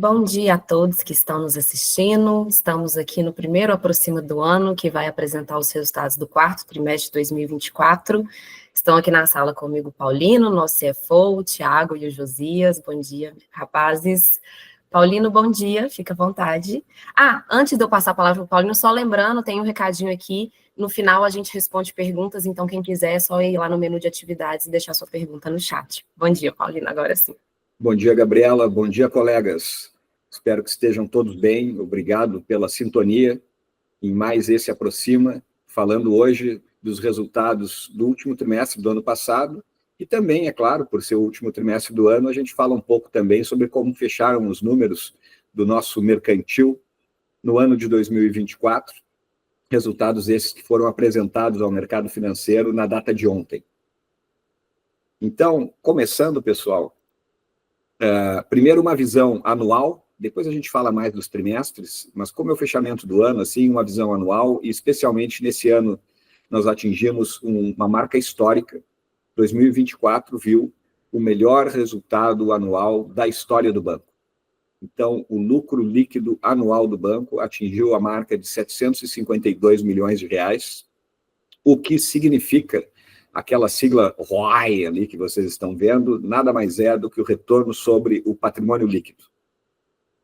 Bom dia a todos que estão nos assistindo. Estamos aqui no primeiro Aproxima do Ano, que vai apresentar os resultados do quarto trimestre de 2024. Estão aqui na sala comigo o Paulino, nosso CFO, o Thiago e o Josias. Bom dia, rapazes. Paulino, bom dia, fica à vontade. Antes de eu passar a palavra para o Paulino, só lembrando, tem um recadinho aqui. No final a gente responde perguntas, então quem quiser é só ir lá no menu de atividades e deixar sua pergunta no chat. Bom dia, Paulino, agora sim. Bom dia, Gabriela. Bom dia, colegas. Espero que estejam todos bem. Obrigado pela sintonia em mais esse Aproxima, falando hoje dos resultados do último trimestre do ano passado e também, é claro, por ser o último trimestre do ano, a gente fala um pouco também sobre como fecharam os números do nosso mercantil no ano de 2024, resultados esses que foram apresentados ao mercado financeiro na data de ontem. Então, começando, pessoal, primeiro uma visão anual, depois a gente fala mais dos trimestres, mas como é o fechamento do ano, assim, uma visão anual, e especialmente nesse ano nós atingimos uma marca histórica. 2024 viu o melhor resultado anual da história do banco. Então, o lucro líquido anual do banco atingiu a marca de 752 milhões de reais, o que significa aquela sigla ROI ali que vocês estão vendo, nada mais é do que o retorno sobre o patrimônio líquido.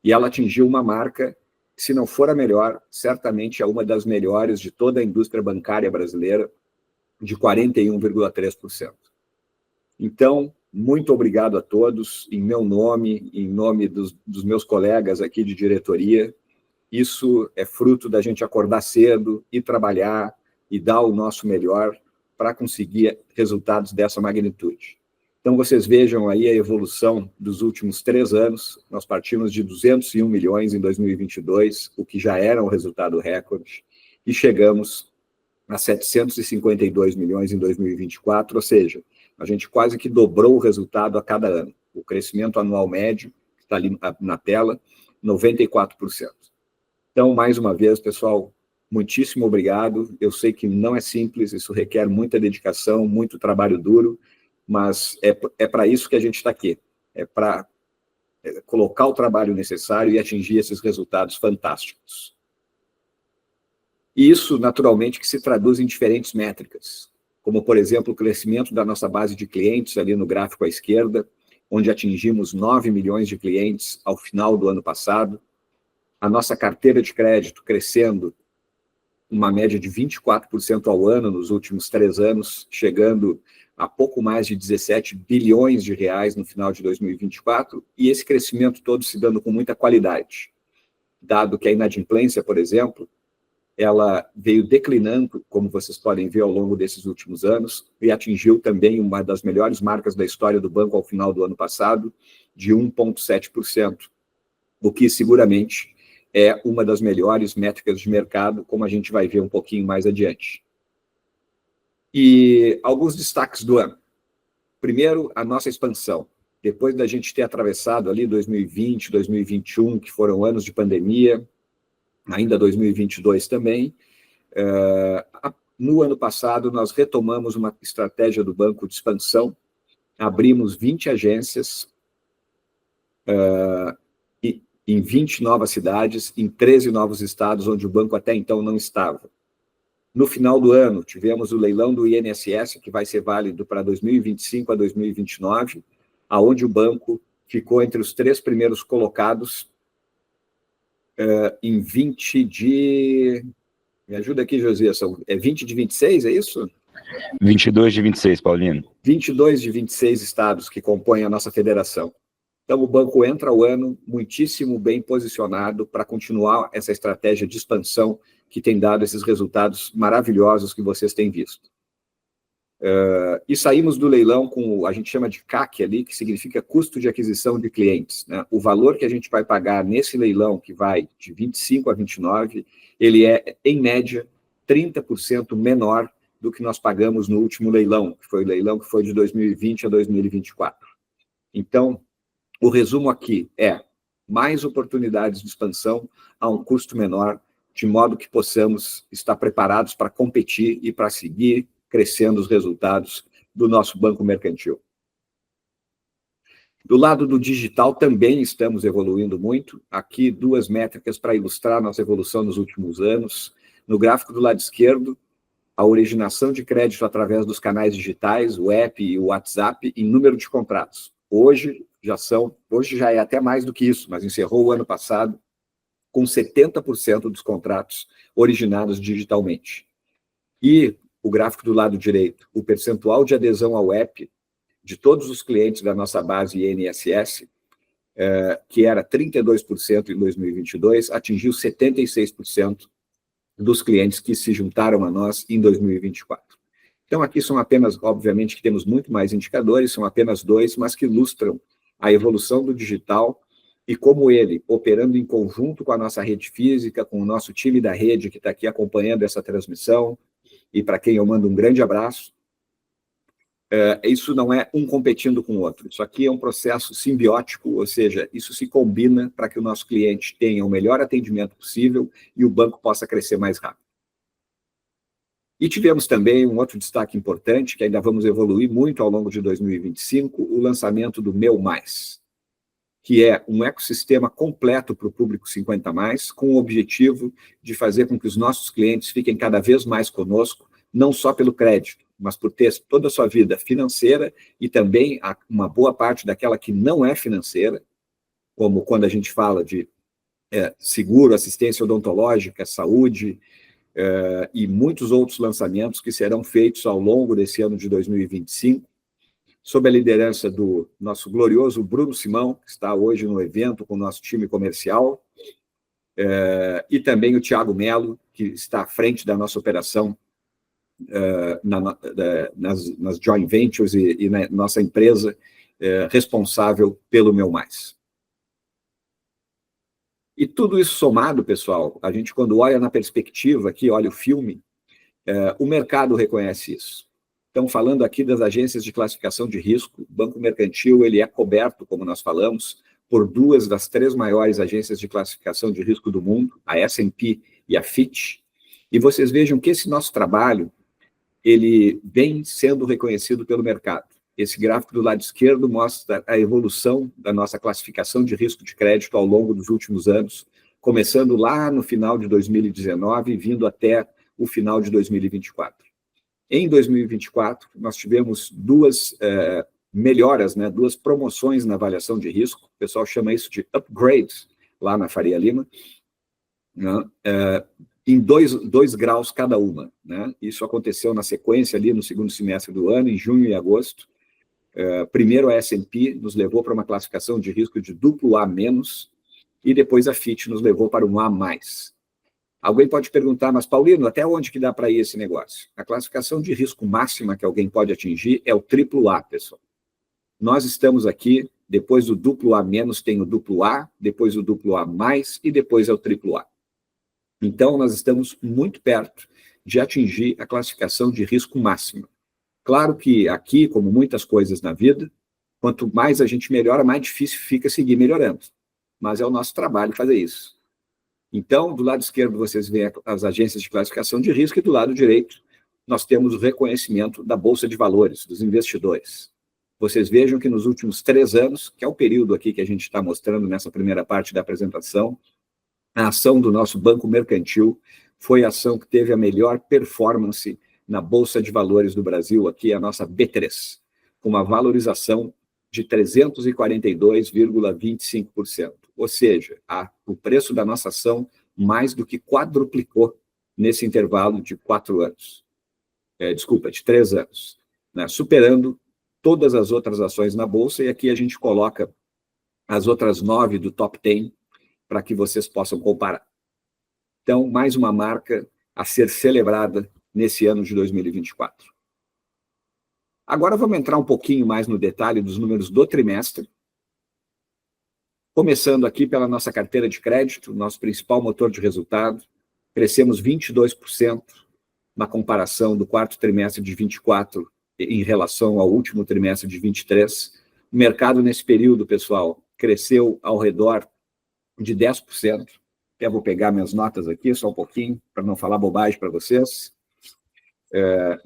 E ela atingiu uma marca, se não for a melhor, certamente é uma das melhores de toda a indústria bancária brasileira, de 41,3%. Então, muito obrigado a todos, em meu nome, em nome dos meus colegas aqui de diretoria. Isso é fruto da gente acordar cedo e trabalhar e dar o nosso melhor para conseguir resultados dessa magnitude. Então, vocês vejam aí a evolução dos últimos 3 anos. Nós partimos de 201 milhões em 2022, o que já era um resultado recorde, e chegamos a 752 milhões em 2024, ou seja, a gente quase que dobrou o resultado a cada ano. O crescimento anual médio, que está ali na tela, 94%. Então, mais uma vez, pessoal, muitíssimo obrigado. Eu sei que não é simples, isso requer muita dedicação, muito trabalho duro, mas é para isso que a gente está aqui. É para colocar o trabalho necessário e atingir esses resultados fantásticos. E isso, naturalmente, que se traduz em diferentes métricas, como, por exemplo, o crescimento da nossa base de clientes, ali no gráfico à esquerda, onde atingimos 9 milhões de clientes ao final do ano passado, a nossa carteira de crédito crescendo uma média de 24% ao ano nos últimos 3 anos, chegando a pouco mais de 17 bilhões de reais no final de 2024, e esse crescimento todo se dando com muita qualidade, dado que a inadimplência, por exemplo, ela veio declinando, como vocês podem ver ao longo desses últimos anos, e atingiu também uma das melhores marcas da história do banco ao final do ano passado, de 1,7%, o que seguramente é uma das melhores métricas de mercado, como a gente vai ver um pouquinho mais adiante. E alguns destaques do ano. Primeiro, a nossa expansão. Depois da gente ter atravessado ali 2020, 2021, que foram anos de pandemia, ainda 2022 também, no ano passado nós retomamos uma estratégia do banco de expansão, abrimos 20 agências, em 20 novas cidades, em 13 novos estados, onde o banco até então não estava. No final do ano, tivemos o leilão do INSS, que vai ser válido para 2025 a 2029, aonde o banco ficou entre os 3 primeiros colocados em 20 de... Me ajuda aqui, Josias, é 20 de 26, é isso? 22 de 26, Paulino. 22 de 26 estados que compõem a nossa federação. Então, o banco entra o ano muitíssimo bem posicionado para continuar essa estratégia de expansão que tem dado esses resultados maravilhosos que vocês têm visto. E saímos do leilão com, a gente chama de CAC ali, que significa custo de aquisição de clientes, né? O valor que a gente vai pagar nesse leilão, que vai de 25 a 29, ele é, em média, 30% menor do que nós pagamos no último leilão, que foi o leilão que foi de 2020 a 2024. Então, o resumo aqui é mais oportunidades de expansão a um custo menor, de modo que possamos estar preparados para competir e para seguir crescendo os resultados do nosso banco mercantil. Do lado do digital também estamos evoluindo muito. Aqui 2 métricas para ilustrar nossa evolução nos últimos anos. No gráfico do lado esquerdo, a originação de crédito através dos canais digitais, o app e o WhatsApp, em número de contratos. Hoje já é até mais do que isso, mas encerrou o ano passado com 70% dos contratos originados digitalmente. E o gráfico do lado direito, o percentual de adesão ao app de todos os clientes da nossa base INSS, que era 32% em 2022, atingiu 76% dos clientes que se juntaram a nós em 2024. Então, aqui são apenas, obviamente, que temos muito mais indicadores, são apenas 2, mas que ilustram a evolução do digital e como ele, operando em conjunto com a nossa rede física, com o nosso time da rede que está aqui acompanhando essa transmissão, e para quem eu mando um grande abraço, isso não é um competindo com o outro. Isso aqui é um processo simbiótico, ou seja, isso se combina para que o nosso cliente tenha o melhor atendimento possível e o banco possa crescer mais rápido. E tivemos também um outro destaque importante, que ainda vamos evoluir muito ao longo de 2025, o lançamento do Meu Mais, que é um ecossistema completo para o público 50+, com o objetivo de fazer com que os nossos clientes fiquem cada vez mais conosco, não só pelo crédito, mas por ter toda a sua vida financeira e também uma boa parte daquela que não é financeira, como quando a gente fala de seguro, assistência odontológica, saúde, e muitos outros lançamentos que serão feitos ao longo desse ano de 2025, sob a liderança do nosso glorioso Bruno Simão, que está hoje no evento com o nosso time comercial, e também o Thiago Melo, que está à frente da nossa operação nas joint ventures e na nossa empresa responsável pelo Meu Mais. E tudo isso somado, pessoal, a gente quando olha na perspectiva aqui, olha o filme, o mercado reconhece isso. Então, falando aqui das agências de classificação de risco, o Banco Mercantil ele é coberto, como nós falamos, por 2 das 3 maiores agências de classificação de risco do mundo, a S&P e a Fitch, e vocês vejam que esse nosso trabalho ele vem sendo reconhecido pelo mercado. Esse gráfico do lado esquerdo mostra a evolução da nossa classificação de risco de crédito ao longo dos últimos anos, começando lá no final de 2019 e vindo até o final de 2024. Em 2024, nós tivemos 2 melhoras, 2 promoções na avaliação de risco, o pessoal chama isso de upgrades, lá na Faria Lima, em 2 graus cada uma. Isso aconteceu na sequência ali no segundo semestre do ano, em junho e agosto. Primeiro a S&P nos levou para uma classificação de risco de AA-, e depois a Fitch nos levou para um A+. Alguém pode perguntar, mas Paulino, até onde que dá para ir esse negócio? A classificação de risco máxima que alguém pode atingir é o AAA, pessoal. Nós estamos aqui, depois do AA- tem o AA, depois o AA+, e depois é o AAA. Então, nós estamos muito perto de atingir a classificação de risco máxima. Claro que aqui, como muitas coisas na vida, quanto mais a gente melhora, mais difícil fica seguir melhorando. Mas é o nosso trabalho fazer isso. Então, do lado esquerdo, vocês veem as agências de classificação de risco, e do lado direito, nós temos o reconhecimento da Bolsa de Valores, dos investidores. Vocês vejam que nos últimos 3 anos, que é o período aqui que a gente está mostrando nessa primeira parte da apresentação, a ação do nosso Banco Mercantil foi a ação que teve a melhor performance na Bolsa de Valores do Brasil, aqui a nossa B3, com uma valorização de 342,25%. Ou seja, o preço da nossa ação mais do que quadruplicou nesse intervalo de 4 anos. De 3 anos. Superando todas as outras ações na Bolsa, e aqui a gente coloca as outras 9 do top 10 para que vocês possam comparar. Então, mais uma marca a ser celebrada nesse ano de 2024. Agora vamos entrar um pouquinho mais no detalhe dos números do trimestre. Começando aqui pela nossa carteira de crédito, nosso principal motor de resultado. Crescemos 22% na comparação do 4º trimestre de 24 em relação ao último trimestre de 23. O mercado nesse período, pessoal, cresceu ao redor de 10%. Até vou pegar minhas notas aqui, só um pouquinho, para não falar bobagem para vocês.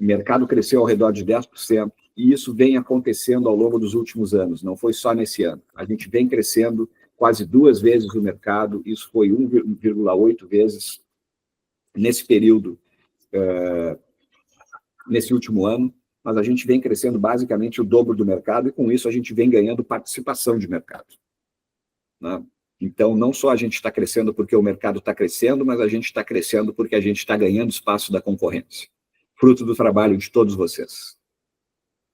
O mercado cresceu ao redor de 10%, e isso vem acontecendo ao longo dos últimos anos, não foi só nesse ano. A gente vem crescendo quase 2 vezes o mercado, isso foi 1,8 vezes nesse período, nesse último ano, mas a gente vem crescendo basicamente o dobro do mercado, e com isso a gente vem ganhando participação de mercado, né? Então, não só a gente está crescendo porque o mercado está crescendo, mas a gente está crescendo porque a gente está ganhando espaço da concorrência, fruto do trabalho de todos vocês.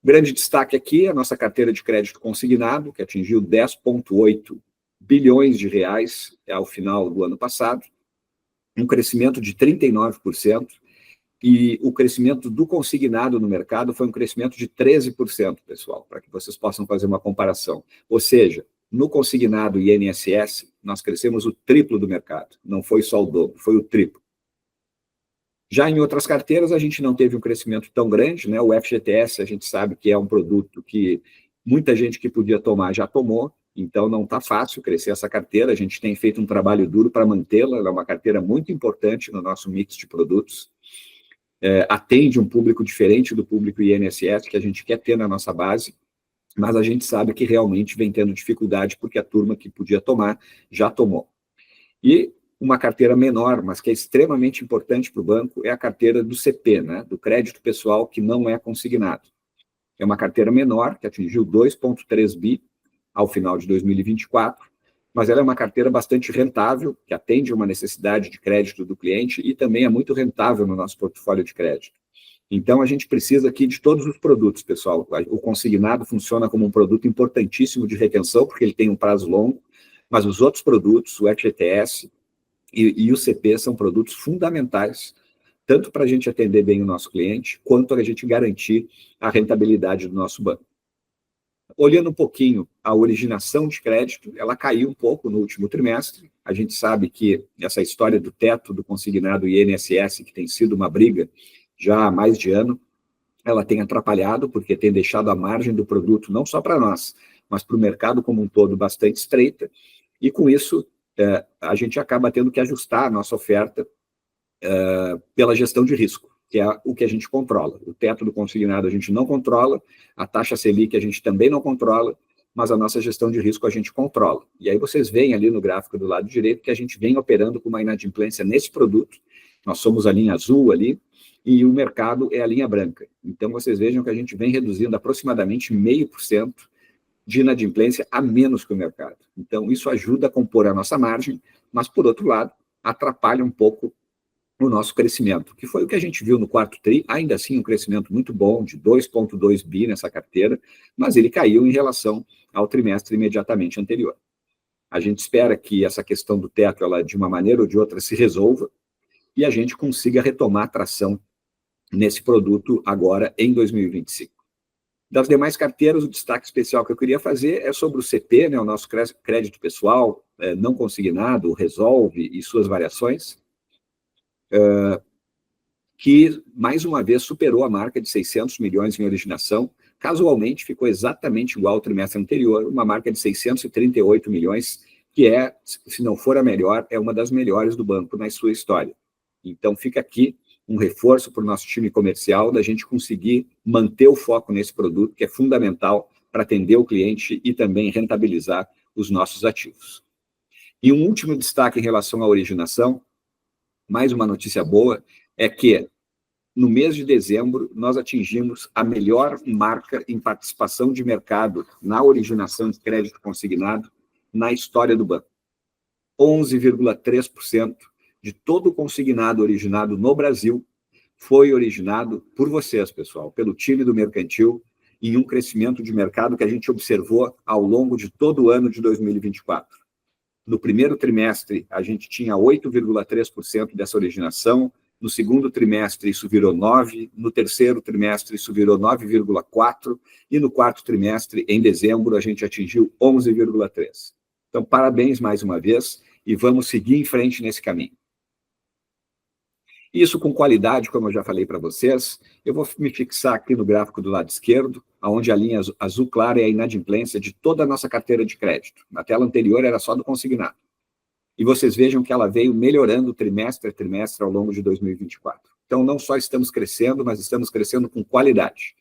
Grande destaque aqui, a nossa carteira de crédito consignado, que atingiu 10,8 bilhões de reais ao final do ano passado, um crescimento de 39%, e o crescimento do consignado no mercado foi um crescimento de 13%, pessoal, para que vocês possam fazer uma comparação. Ou seja, no consignado INSS, nós crescemos o triplo do mercado, não foi só o dobro, foi o triplo. Já em outras carteiras, a gente não teve um crescimento tão grande, né? O FGTS, a gente sabe que é um produto que muita gente que podia tomar já tomou, então não está fácil crescer essa carteira, a gente tem feito um trabalho duro para mantê-la, ela é uma carteira muito importante no nosso mix de produtos, atende um público diferente do público INSS que a gente quer ter na nossa base, mas a gente sabe que realmente vem tendo dificuldade porque a turma que podia tomar já tomou. E uma carteira menor, mas que é extremamente importante para o banco, é a carteira do CP, né, do crédito pessoal que não é consignado. É uma carteira menor, que atingiu 2,3 bi ao final de 2024, mas ela é uma carteira bastante rentável, que atende uma necessidade de crédito do cliente e também é muito rentável no nosso portfólio de crédito. Então, a gente precisa aqui de todos os produtos, pessoal. O consignado funciona como um produto importantíssimo de retenção, porque ele tem um prazo longo, mas os outros produtos, o FGTS e o CP, são produtos fundamentais, tanto para a gente atender bem o nosso cliente, quanto para a gente garantir a rentabilidade do nosso banco. Olhando um pouquinho a originação de crédito, ela caiu um pouco no último trimestre. A gente sabe que essa história do teto do consignado INSS, que tem sido uma briga já há mais de ano, ela tem atrapalhado, porque tem deixado a margem do produto, não só para nós, mas para o mercado como um todo, bastante estreita, e com isso a gente acaba tendo que ajustar a nossa oferta pela gestão de risco, que é o que a gente controla. O teto do consignado a gente não controla, a taxa Selic a gente também não controla, mas a nossa gestão de risco a gente controla. E aí vocês veem ali no gráfico do lado direito que a gente vem operando com uma inadimplência nesse produto, nós somos a linha azul ali, e o mercado é a linha branca. Então, vocês vejam que a gente vem reduzindo aproximadamente 0,5% de inadimplência a menos que o mercado. Então, isso ajuda a compor a nossa margem, mas, por outro lado, atrapalha um pouco o nosso crescimento, que foi o que a gente viu no quarto TRI, ainda assim um crescimento muito bom, de 2,2 bi nessa carteira, mas ele caiu em relação ao trimestre imediatamente anterior. A gente espera que essa questão do teto, ela, de uma maneira ou de outra, se resolva e a gente consiga retomar a tração nesse produto agora em 2025. Das demais carteiras, o destaque especial que eu queria fazer é sobre o CP, né, o nosso crédito pessoal não consignado, o Resolve e suas variações, que, mais uma vez, superou a marca de 600 milhões em originação, casualmente ficou exatamente igual ao trimestre anterior, uma marca de 638 milhões, que é, se não for a melhor, é uma das melhores do banco na sua história. Então, fica aqui um reforço para o nosso time comercial, da gente conseguir manter o foco nesse produto, que é fundamental para atender o cliente e também rentabilizar os nossos ativos. E um último destaque em relação à originação, mais uma notícia boa, é que no mês de dezembro nós atingimos a melhor marca em participação de mercado na originação de crédito consignado na história do banco. 11,3% de todo o consignado originado no Brasil foi originado por vocês, pessoal, pelo time do Mercantil, em um crescimento de mercado que a gente observou ao longo de todo o ano de 2024. No primeiro trimestre, a gente tinha 8,3% dessa originação, no segundo trimestre isso virou 9%, no terceiro trimestre isso virou 9,4%, e no quarto trimestre, em dezembro, a gente atingiu 11,3%. Então, parabéns mais uma vez, e vamos seguir em frente nesse caminho. Isso com qualidade, como eu já falei para vocês, eu vou me fixar aqui no gráfico do lado esquerdo, onde a linha azul clara é a inadimplência de toda a nossa carteira de crédito. Na tela anterior era só do consignado. E vocês vejam que ela veio melhorando trimestre a trimestre ao longo de 2024. Então, não só estamos crescendo, mas estamos crescendo com qualidade.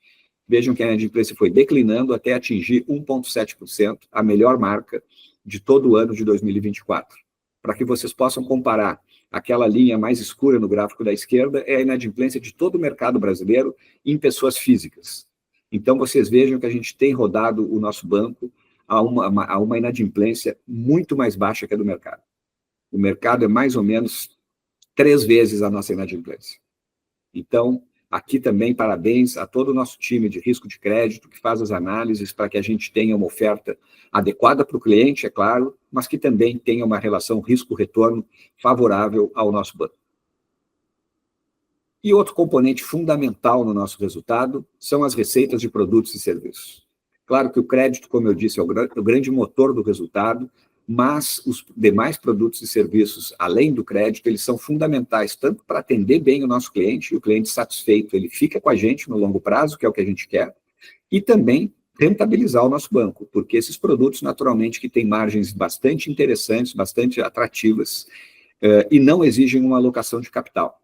Vejam que a inadimplência foi declinando até atingir 1,7%, a melhor marca de todo o ano de 2024. Para que vocês possam comparar, aquela linha mais escura no gráfico da esquerda é a inadimplência de todo o mercado brasileiro em pessoas físicas. Então, vocês vejam que a gente tem rodado o nosso banco a uma inadimplência muito mais baixa que a do mercado. O mercado é mais ou menos 3 vezes a nossa inadimplência. Então, aqui também, parabéns a todo o nosso time de risco de crédito que faz as análises para que a gente tenha uma oferta adequada para o cliente, é claro, mas que também tenha uma relação risco-retorno favorável ao nosso banco. E outro componente fundamental no nosso resultado são as receitas de produtos e serviços. Claro que o crédito, como eu disse, é o grande motor do resultado, mas os demais produtos e serviços, além do crédito, eles são fundamentais, tanto para atender bem o nosso cliente, e o cliente satisfeito, ele fica com a gente no longo prazo, que é o que a gente quer, e também rentabilizar o nosso banco, porque esses produtos, naturalmente, que têm margens bastante interessantes, bastante atrativas, e não exigem uma alocação de capital.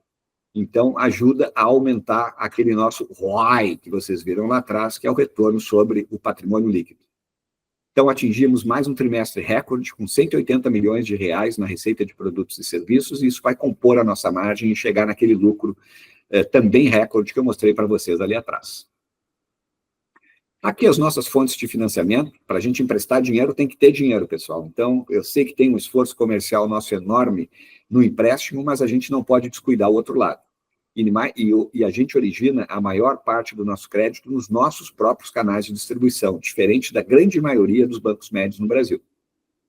Então, ajuda a aumentar aquele nosso ROI, que vocês viram lá atrás, que é o retorno sobre o patrimônio líquido. Então, atingimos mais um trimestre recorde, com 180 milhões de reais na receita de produtos e serviços, e isso vai compor a nossa margem e chegar naquele lucro também recorde que eu mostrei para vocês ali atrás. Aqui as nossas fontes de financiamento. Para a gente emprestar dinheiro, tem que ter dinheiro, pessoal. Então, eu sei que tem um esforço comercial nosso enorme no empréstimo, mas a gente não pode descuidar o outro lado. E a gente origina a maior parte do nosso crédito nos nossos próprios canais de distribuição, diferente da grande maioria dos bancos médios no Brasil.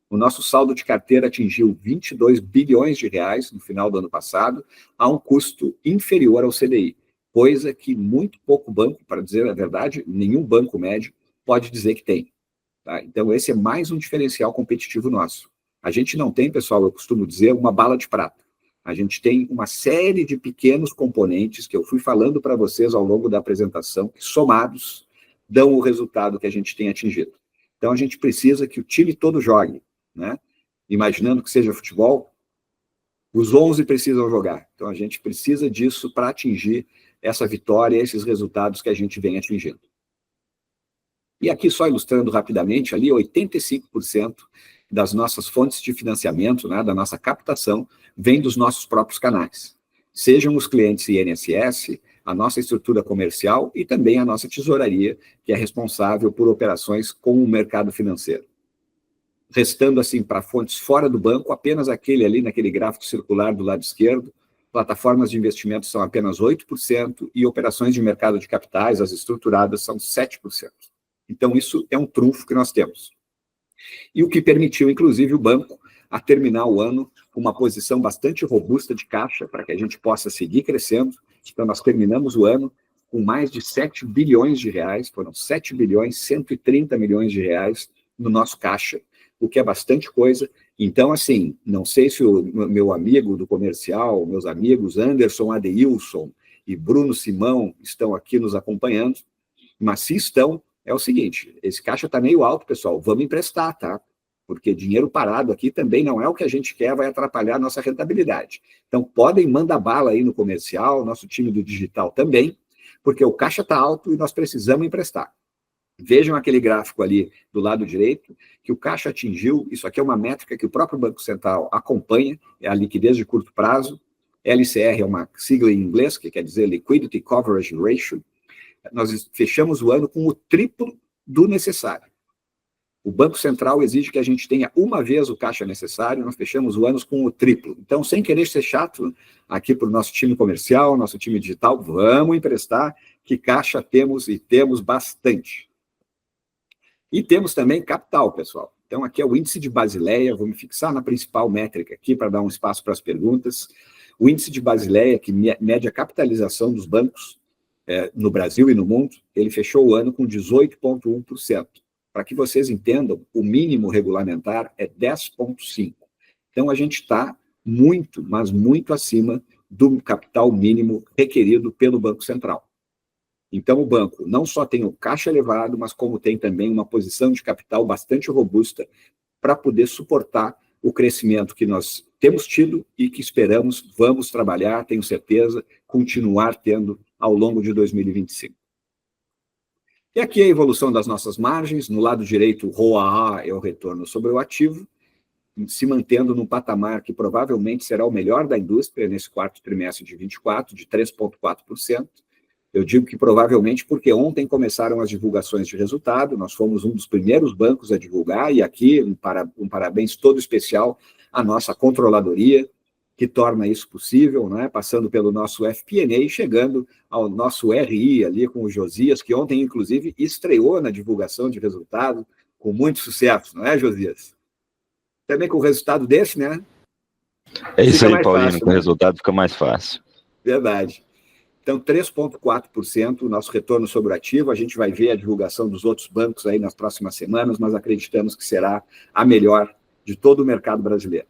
O nosso saldo de carteira atingiu 22 bilhões de reais no final do ano passado, a um custo inferior ao CDI, coisa que muito pouco banco, para dizer a verdade, nenhum banco médio pode dizer que tem. Tá? Então, esse é mais um diferencial competitivo nosso. A gente não tem, pessoal, eu costumo dizer, uma bala de prata. A gente tem uma série de pequenos componentes que eu fui falando para vocês ao longo da apresentação, que somados dão o resultado que a gente tem atingido. Então, a gente precisa que o time todo jogue, né? Imaginando que seja futebol, os 11 precisam jogar. Então, a gente precisa disso para atingir essa vitória, esses resultados que a gente vem atingindo. E aqui, só ilustrando rapidamente, ali 85% das nossas fontes de financiamento, né, da nossa captação, vem dos nossos próprios canais. Sejam os clientes INSS, a nossa estrutura comercial e também a nossa tesouraria, que é responsável por operações com o mercado financeiro. Restando, assim, para fontes fora do banco, apenas aquele ali, naquele gráfico circular do lado esquerdo, plataformas de investimento são apenas 8% e operações de mercado de capitais, as estruturadas, são 7%. Então, isso é um trunfo que nós temos. E o que permitiu, inclusive, o banco a terminar o ano com uma posição bastante robusta de caixa para que a gente possa seguir crescendo. Então, nós terminamos o ano com mais de 7 bilhões de reais, foram 7 bilhões, 130 milhões de reais no nosso caixa, o que é bastante coisa. Então, assim, não sei se o meu amigo do comercial, meus amigos Anderson Adeilson e Bruno Simão estão aqui nos acompanhando, mas se estão, é o seguinte, esse caixa está meio alto, pessoal, vamos emprestar, tá? Porque dinheiro parado aqui também não é o que a gente quer, vai atrapalhar a nossa rentabilidade. Então, podem mandar bala aí no comercial, nosso time do digital também, porque o caixa está alto e nós precisamos emprestar. Vejam aquele gráfico ali do lado direito, que o caixa atingiu, isso aqui é uma métrica que o próprio Banco Central acompanha, é a liquidez de curto prazo, LCR é uma sigla em inglês, que quer dizer Liquidity Coverage Ratio. Nós fechamos o ano com o triplo do necessário. O Banco Central exige que a gente tenha uma vez o caixa necessário, nós fechamos o ano com o triplo. Então, sem querer ser chato aqui para o nosso time comercial, nosso time digital, vamos emprestar, que caixa temos e temos bastante. E temos também capital, pessoal. Então, aqui é o índice de Basileia, vou me fixar na principal métrica aqui para dar um espaço para as perguntas. O índice de Basileia, que mede a capitalização dos bancos no Brasil e no mundo, ele fechou o ano com 18,1%. Para que vocês entendam, o mínimo regulamentar é 10,5%. Então, a gente está muito, mas muito acima do capital mínimo requerido pelo Banco Central. Então, o banco não só tem o caixa elevado, mas como tem também uma posição de capital bastante robusta para poder suportar o crescimento que nós temos tido e que esperamos, vamos trabalhar, tenho certeza, continuar tendo ao longo de 2025. E aqui a evolução das nossas margens, no lado direito, o ROAA é o retorno sobre o ativo, se mantendo num patamar que provavelmente será o melhor da indústria nesse quarto trimestre de 24, de 3,4%. Eu digo que provavelmente porque ontem começaram as divulgações de resultado, nós fomos um dos primeiros bancos a divulgar, e aqui um parabéns todo especial à nossa controladoria, que torna isso possível, né? Passando pelo nosso FP&A e chegando ao nosso RI ali com o Josias, que ontem, inclusive, estreou na divulgação de resultado com muito sucesso, não é, Josias? Também com o resultado desse, né? É isso Fica aí, mais Paulino, fácil, com o né? resultado fica mais fácil. Verdade. Então, 3,4% o nosso retorno sobre o ativo. A gente vai ver a divulgação dos outros bancos aí nas próximas semanas, mas acreditamos que será a melhor de todo o mercado brasileiro.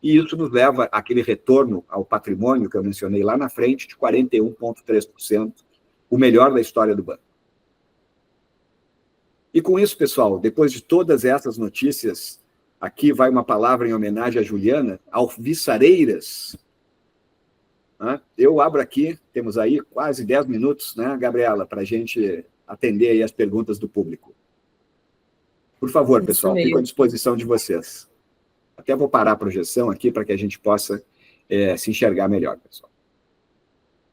E isso nos leva àquele retorno ao patrimônio que eu mencionei lá na frente, de 41,3%, o melhor da história do banco. E com isso, pessoal, depois de todas essas notícias, aqui vai uma palavra em homenagem a Juliana, alvissareiras. Eu abro aqui, temos aí quase 10 minutos, né, Gabriela, para a gente atender aí as perguntas do público. Por favor, pessoal, fico à disposição de vocês. Até vou parar a projeção aqui para que a gente possa se enxergar melhor, pessoal.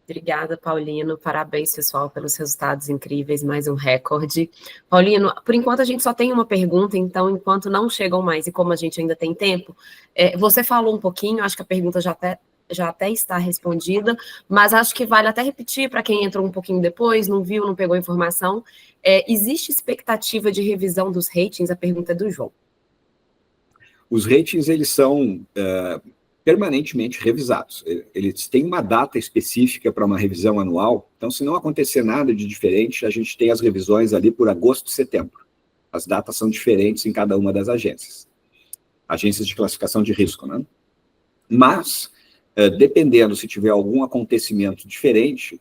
Obrigada, Paulino. Parabéns, pessoal, pelos resultados incríveis, mais um recorde. Paulino, por enquanto a gente só tem uma pergunta, então, enquanto não chegam mais e como a gente ainda tem tempo, você falou um pouquinho, acho que a pergunta já até está respondida, mas acho que vale até repetir para quem entrou um pouquinho depois, não viu, não pegou a informação. Existe expectativa de revisão dos ratings? A pergunta é do João. Os ratings, eles são permanentemente revisados. Eles têm uma data específica para uma revisão anual, então, se não acontecer nada de diferente, a gente tem as revisões ali por agosto e setembro. As datas são diferentes em cada uma das agências. Agências de classificação de risco, né? Mas, dependendo se tiver algum acontecimento diferente,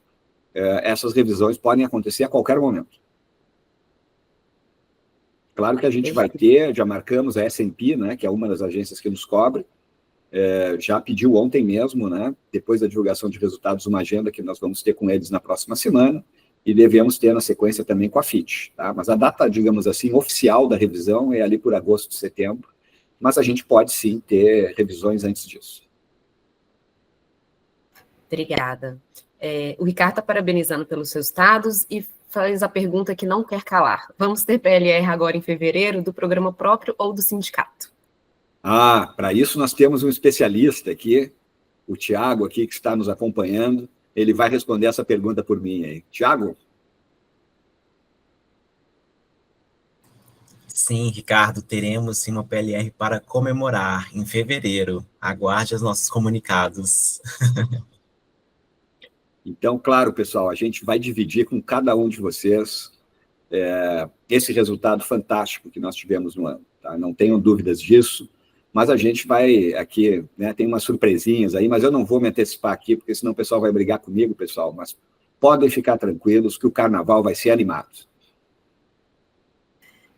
essas revisões podem acontecer a qualquer momento. Claro que a gente vai ter, já marcamos a S&P, né, que é uma das agências que nos cobre, já pediu ontem mesmo, né, depois da divulgação de resultados, uma agenda que nós vamos ter com eles na próxima semana, e devemos ter na sequência também com a Fitch. Tá? Mas a data, digamos assim, oficial da revisão é ali por agosto, setembro, mas a gente pode sim ter revisões antes disso. Obrigada. O Ricardo está parabenizando pelos resultados e faz a pergunta que não quer calar. Vamos ter PLR agora em fevereiro, do programa próprio ou do sindicato? Para isso nós temos um especialista aqui, o Tiago aqui, que está nos acompanhando. Ele vai responder essa pergunta por mim aí. Tiago? Sim, Ricardo, teremos sim uma PLR para comemorar em fevereiro. Aguarde os nossos comunicados. Então, claro, pessoal, a gente vai dividir com cada um de vocês esse resultado fantástico que nós tivemos no ano. Tá? Não tenham dúvidas disso, mas a gente vai aqui, né, tem umas surpresinhas aí, mas eu não vou me antecipar aqui, porque senão o pessoal vai brigar comigo, pessoal, mas podem ficar tranquilos que o carnaval vai ser animado.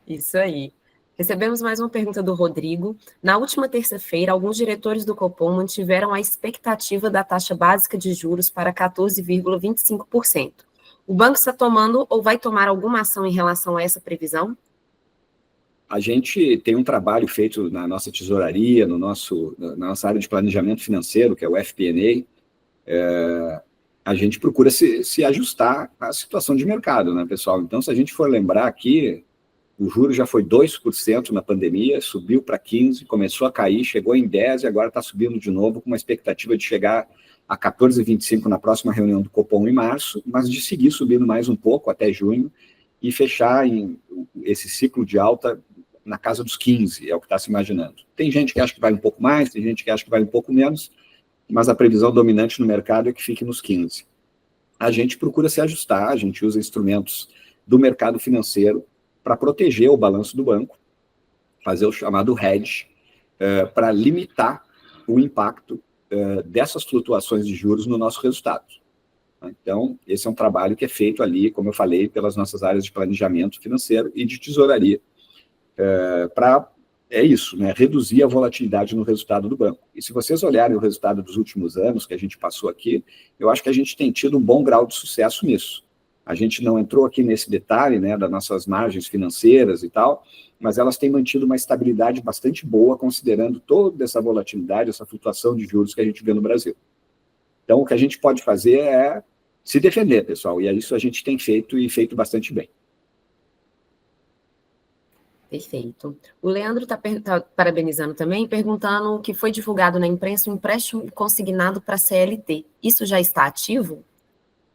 Isso aí. Recebemos mais uma pergunta do Rodrigo. Na última terça-feira, alguns diretores do Copom mantiveram a expectativa da taxa básica de juros para 14,25%. O banco está tomando ou vai tomar alguma ação em relação a essa previsão? A gente tem um trabalho feito na nossa tesouraria, na nossa área de planejamento financeiro, que é o FP&A. A gente procura se ajustar à situação de mercado, né, pessoal? Então, se a gente for lembrar aqui, o juro já foi 2% na pandemia, subiu para 15%, começou a cair, chegou em 10% e agora está subindo de novo, com uma expectativa de chegar a 14,25% na próxima reunião do Copom em março, mas de seguir subindo mais um pouco até junho e fechar esse ciclo de alta na casa dos 15%, é o que está se imaginando. Tem gente que acha que vai um pouco mais, tem gente que acha que vai um pouco menos, mas a previsão dominante no mercado é que fique nos 15%. A gente procura se ajustar, a gente usa instrumentos do mercado financeiro para proteger o balanço do banco, fazer o chamado hedge, para limitar o impacto dessas flutuações de juros no nosso resultado. Então, esse é um trabalho que é feito ali, como eu falei, pelas nossas áreas de planejamento financeiro e de tesouraria, para é isso, né? Reduzir a volatilidade no resultado do banco. E se vocês olharem o resultado dos últimos anos que a gente passou aqui, eu acho que a gente tem tido um bom grau de sucesso nisso. A gente não entrou aqui nesse detalhe, né, das nossas margens financeiras e tal, mas elas têm mantido uma estabilidade bastante boa, considerando toda essa volatilidade, essa flutuação de juros que a gente vê no Brasil. Então, o que a gente pode fazer é se defender, pessoal, e é isso a gente tem feito e feito bastante bem. Perfeito. O Leandro está parabenizando também, perguntando que foi divulgado na imprensa um empréstimo consignado para a CLT. Isso já está ativo?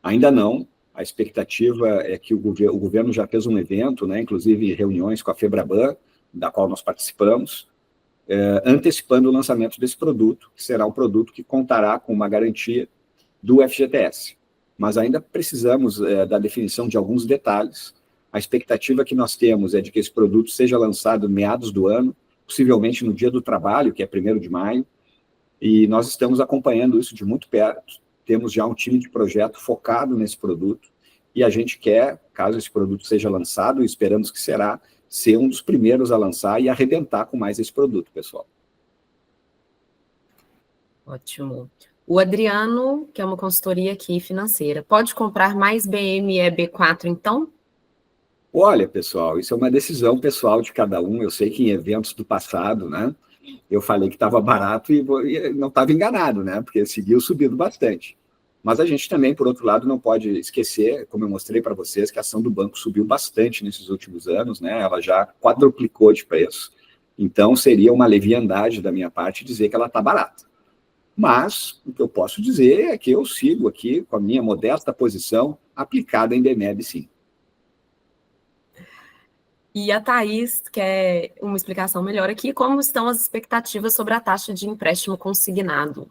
Ainda não. A expectativa é que o governo já fez um evento, né, inclusive reuniões com a Febraban, da qual nós participamos, antecipando o lançamento desse produto, que será um produto que contará com uma garantia do FGTS. Mas ainda precisamos da definição de alguns detalhes. A expectativa que nós temos é de que esse produto seja lançado meados do ano, possivelmente no Dia do Trabalho, que é 1º de maio, e nós estamos acompanhando isso de muito perto. Temos já um time de projeto focado nesse produto, e a gente quer, caso esse produto seja lançado, e esperamos que será, ser um dos primeiros a lançar e arrebentar com mais esse produto, pessoal. Ótimo. O Adriano, que é uma consultoria aqui financeira, pode comprar mais BMEB4, então? Olha, pessoal, isso é uma decisão pessoal de cada um. Eu sei que em eventos do passado, né, eu falei que estava barato e não estava enganado, né, porque seguiu subindo bastante. Mas a gente também, por outro lado, não pode esquecer, como eu mostrei para vocês, que a ação do banco subiu bastante nesses últimos anos, né, ela já quadruplicou de preço. Então, seria uma leviandade da minha parte dizer que ela está barata. Mas o que eu posso dizer é que eu sigo aqui com a minha modesta posição aplicada em BMEB, sim. E a Thaís quer uma explicação melhor aqui, como estão as expectativas sobre a taxa de empréstimo consignado?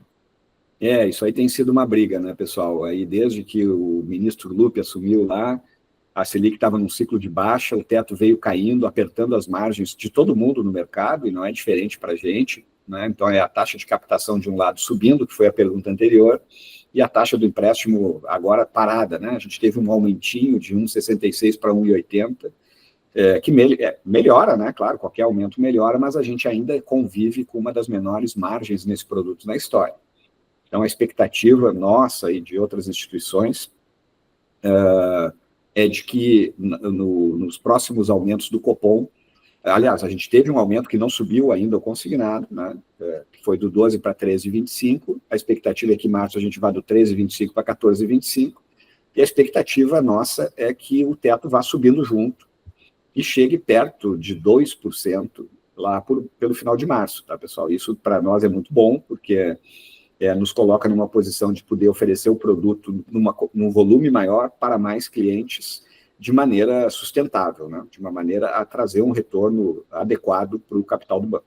Isso aí tem sido uma briga, né, pessoal? Aí, desde que o ministro Lupe assumiu lá, a Selic estava num ciclo de baixa, o teto veio caindo, apertando as margens de todo mundo no mercado, e não é diferente para a gente, né? Então, é a taxa de captação de um lado subindo, que foi a pergunta anterior, e a taxa do empréstimo agora parada, né? A gente teve um aumentinho de 1,66 para 1,80, que melhora, né? Claro, qualquer aumento melhora, mas a gente ainda convive com uma das menores margens nesse produto na história. Então, a expectativa nossa e de outras instituições é de que nos próximos aumentos do Copom, aliás, a gente teve um aumento que não subiu ainda o consignado, né, que foi do 12 para 13,25, a expectativa é que em março a gente vá do 13,25 para 14,25, e a expectativa nossa é que o teto vá subindo junto e chegue perto de 2% lá pelo final de março, tá, pessoal? Isso para nós é muito bom, porque nos coloca numa posição de poder oferecer o produto num volume maior para mais clientes de maneira sustentável, né? De uma maneira a trazer um retorno adequado para o capital do banco.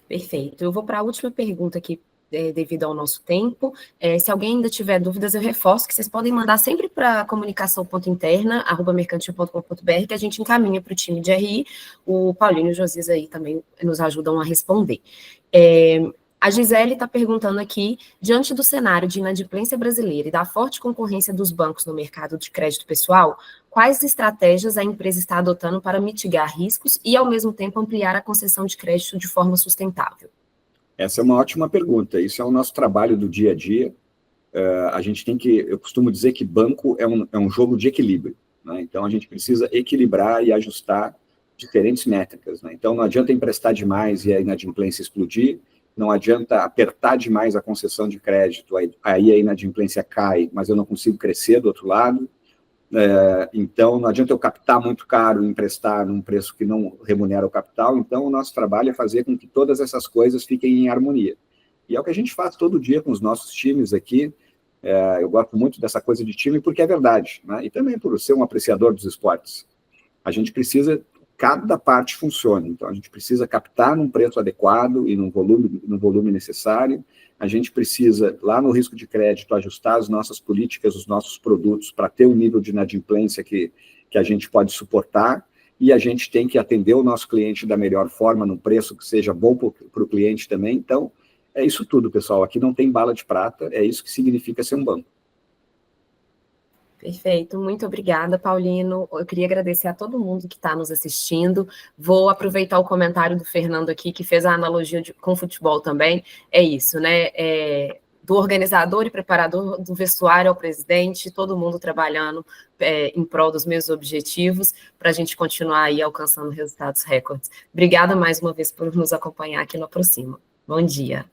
Perfeito. Eu vou para a última pergunta aqui, devido ao nosso tempo. Se alguém ainda tiver dúvidas, eu reforço que vocês podem mandar sempre para comunicação.interna@mercantil.com.br, que a gente encaminha para o time de RI. O Paulinho e o Josias aí também nos ajudam a responder. A Gisele está perguntando aqui, diante do cenário de inadimplência brasileira e da forte concorrência dos bancos no mercado de crédito pessoal, quais estratégias a empresa está adotando para mitigar riscos e, ao mesmo tempo, ampliar a concessão de crédito de forma sustentável? Essa é uma ótima pergunta. Isso é o nosso trabalho do dia a dia. A gente tem que, eu costumo dizer que banco é um jogo de equilíbrio, né? Então, a gente precisa equilibrar e ajustar diferentes métricas, né? Então, não adianta emprestar demais e a inadimplência explodir, não adianta apertar demais a concessão de crédito, aí a inadimplência cai, mas eu não consigo crescer do outro lado. Então, não adianta eu captar muito caro e emprestar num preço que não remunera o capital. Então, o nosso trabalho é fazer com que todas essas coisas fiquem em harmonia. E é o que a gente faz todo dia com os nossos times aqui. Eu gosto muito dessa coisa de time porque é verdade, né? E também por ser um apreciador dos esportes. A gente precisa cada parte funcione. Então, a gente precisa captar num preço adequado e no volume necessário. A gente precisa, lá no risco de crédito, ajustar as nossas políticas, os nossos produtos, para ter um nível de inadimplência que a gente pode suportar, e a gente tem que atender o nosso cliente da melhor forma, num preço que seja bom para o cliente também. Então, é isso tudo, pessoal. Aqui não tem bala de prata, é isso que significa ser um banco. Perfeito, muito obrigada, Paulino. Eu queria agradecer a todo mundo que está nos assistindo. Vou aproveitar o comentário do Fernando aqui, que fez a analogia com futebol também. É isso, né? Do organizador e preparador do vestuário ao presidente, todo mundo trabalhando em prol dos mesmos objetivos, para a gente continuar aí alcançando resultados recordes. Obrigada mais uma vez por nos acompanhar aqui no Aproxima. Bom dia.